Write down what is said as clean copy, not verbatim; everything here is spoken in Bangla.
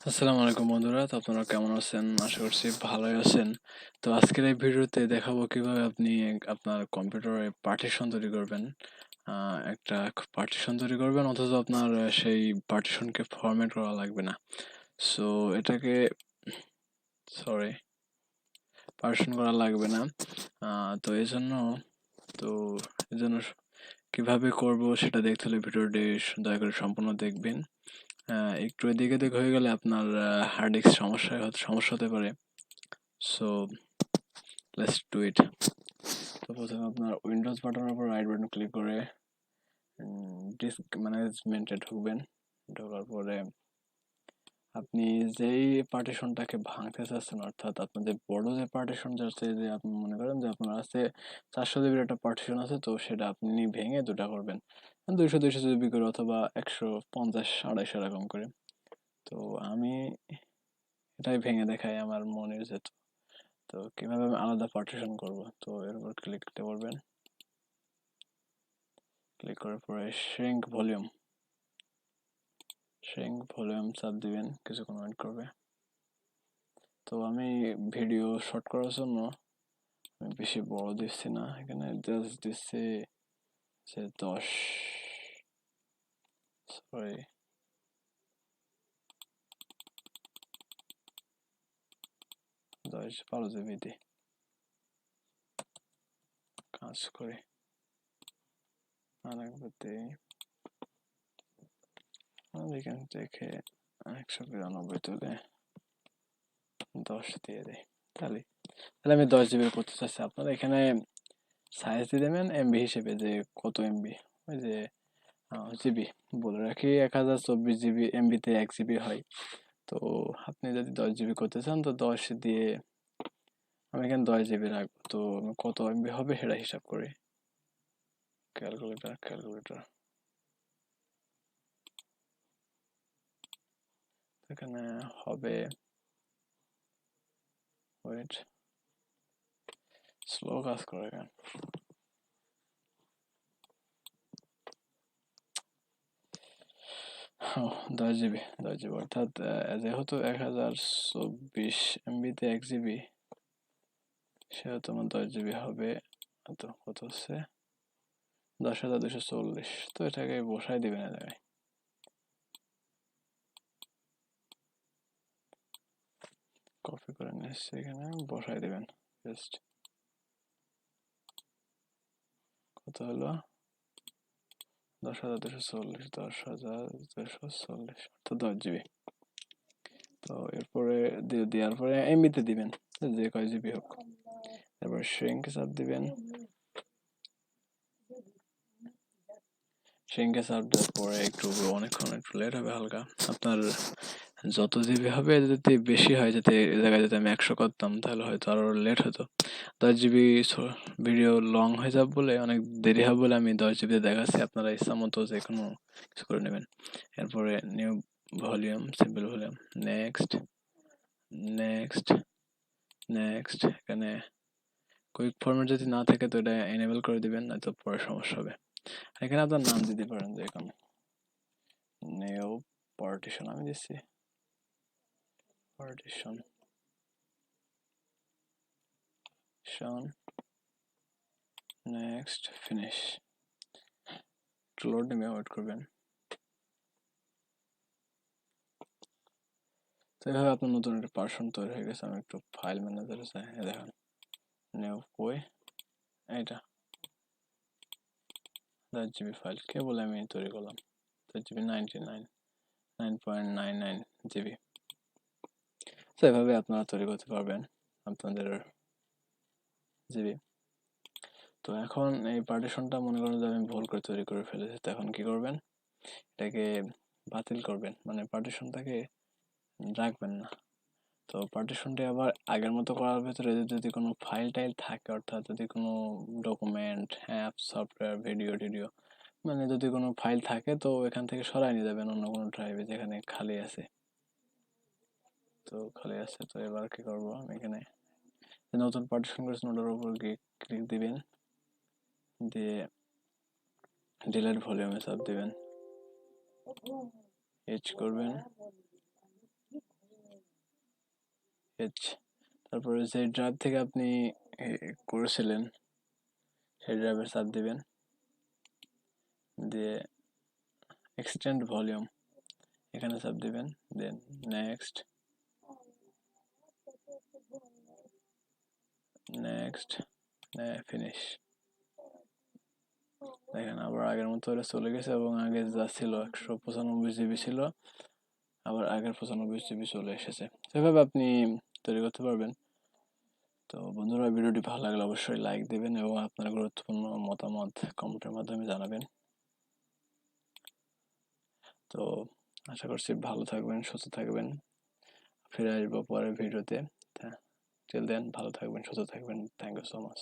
আসসালামু আলাইকুম বন্ধুরা, তো আপনারা কেমন আছেন? আশা করছি ভালোই আছেন। তো আজকের এই ভিডিওতে দেখাবো কিভাবে আপনি আপনার কম্পিউটারে পার্টিশন তৈরি করবেন। একটা পার্টিশন তৈরি করবেন অথচ আপনার সেই পার্টিশনকে ফরম্যাট করা লাগবে না। সো এটাকে সরি পার্টিশন করা লাগবে না। তো তো এই জন্য কিভাবে করব সেটা দেখতে হলে ভিডিওটি দয়া করে সম্পূর্ণ দেখবেন। একটু এদিক ওদিক হয়ে গেলে আপনার হার্ড ডিস্ক সমস্যা হতে পারে। So let's do it. তো প্রথমে আপনার উইন্ডোজ বাটনের উপর রাইট বাটন ক্লিক করে ডিস্ক ম্যানেজমেন্টে ঢুকবেন। ঢোকার পরে আপনি যেই পার্টিশনটাকে ভাঙতে চাচ্ছেন, অর্থাৎ আপনাদের বড় যে পার্টিশন যাচ্ছে, যে আপনি মনে করেন যে আপনার আছে 400 জিবির একটা পার্টিশন আছে, তো সেটা আপনি ভেঙে দুটা করবেন, 200 জিবি করে অথবা 150 250 এরকম করে। তো আমি এটাই ভেঙে দেখাই আমার মনের যেত। তো কিভাবে আমি আলাদা পার্টিশন করব, তো এর উপর ক্লিক করতে বলবেন। ক্লিক করার পরে শ্রিঙ্ক ভলিউম চাপ দিবেন, কিছুক্ষণ ওয়েট করবে। তো আমি ভিডিও শর্ট করার জন্য আমি বেশি বড় দিচ্ছি না, এখানে জাস্ট দিচ্ছি যে 12 জিবি দিয়ে কাজ করি। আরেকবার দিই, এখান থেকে 192 তুলে 10 দিয়ে দিই। তাহলে তাহলে আমি 10 জিবি করতে চাচ্ছি। আপনারা এখানে সাইজ দিয়ে দেবেন এমবি হিসেবে, যে কত এমবি। ওই যে জিবি বলে রাখি, 1024 জিবি এমবিতে 1 জিবি হয়। তো আপনি যদি 10 জিবি করতে চান, তো 10 দিয়ে আমি এখানে 10 জিবি রাখবো। তো আমি কত এমবি হবে সেটা হিসাব করি। ক্যালকুলেটর এখানে হবে, ওয়েট, স্লো কাজ করে কেন? 10 জিবি অর্থাৎ যেহেতু 1024 এমবিতে 1 জিবি, সেহেতু আমার 10 জিবি হবে। তো কত হচ্ছে? 10,240। তো এটাকে বসাই দিবেন এই জায়গায়। কপি করে নিয়ে এসছি, এখানে বসাই দিবেন। জাস্ট কত হলো? 10,240, 10,240 অর্থাৎ 10 জিবি। তো এরপরে দেওয়ার পরে এমবিতে দিবেন, যে কয় জিবি হোক। তারপর শ্রিঙ্ক চাপ দিবেন। শ্রিঙ্কে চাপ দেওয়ার পরে অনেকক্ষণ একটু লেট হবে হালকা। আপনার যত জিবি হবে, যদি বেশি হয়, যাতে এ জায়গায় যদি আমি 100 করতাম তাহলে হয়তো আরো লেট হতো। 10 জিবি ভিডিও লং হয়ে যাবে বলে, অনেক দেরি হবে বলে আমি 10 জিবি দেখাচ্ছি। আপনারা ইচ্ছা মতো যে কোনো কিছু করে নেবেন। এরপরে new volume, simple volume, next next next. এখানে কুইক ফরম্যাট যদি না থাকে তো এটা এনেবল করে দিবেন, নয়তো পরে সমস্যা হবে। এখানে আপনার নাম দিতে পারেন, যে এখন নিউ পার্টিশন আমি দিচ্ছি, পার্টিশন নেক্সট ফিনিশ। একটু লোড নেবে, ওয়েট করবেন। তো এইভাবে আপনার নতুন একটা পার্সন তৈরি হয়ে গেছে। আমি একটু ফাইল ম্যানেজারে যাই, দেখেন নিউ কই, এইটা 10 জিবি ফাইল কেবল আমি তৈরি করলাম। 10 জিবি 9.99 জিবি। তো এভাবে আপনারা তৈরি করতে পারবেন আপনাদের জিবি। তো এখন এই পার্টিশনটা মনে করেন যে আমি ভুল করে তৈরি করে ফেলেছি, তো এখন কি করবেন? এটাকে বাতিল করবেন, মানে পার্টিশনটাকে রাখবেন না। তো পার্টিশনটি আবার আগের মতো করার ভেতরে যদি কোনো ফাইল টাইল থাকে, অর্থাৎ যদি কোনো ডকুমেন্ট, অ্যাপ, সফটওয়্যার, ভিডিও টিডিও, মানে যদি কোনো ফাইল থাকে, তো এখান থেকে সরাই নিয়ে যাবেন অন্য কোনো ড্রাইভে যেখানে খালি আছে। তো খালি আছে, তো এবার কি করব, আমি এখানে নতুন পার্টিশন করেছেন ওটার উপর গিয়ে ক্লিক দিবেন, দিয়ে ডিলিট ভলিউমে চাপ দিবেন, এইচ করবেন, পেজ, তারপরে যে ড্রাইভ থেকে আপনি করেছিলেন সেই ড্রাইভে চাপ দিবেন, দিয়ে এক্সটেন্ড ভলিউম এখানে চাপ দিবেন, দেন নেক্সট নেক্সট ফিনিশ। দেখেন আবার আগের মতো করে চলে গেছে, এবং আগে যা ছিল 195 জিবি ছিল, আবার আগের 95 জিবি চলে এসেছে। সেভাবে আপনি তৈরি করতে পারবেন। তো বন্ধুরা, ভিডিওটি ভালো লাগলে অবশ্যই লাইক দিবেন এবং আপনার গুরুত্বপূর্ণ মতামত কমেন্টের মাধ্যমে জানাবেন। তো আশা করছি ভালো থাকবেন, সুস্থ থাকবেন। ফিরে আসবো পরের ভিডিওতে। টিল দেন ভালো থাকবেন, সুস্থ থাকবেন। Thank you so much.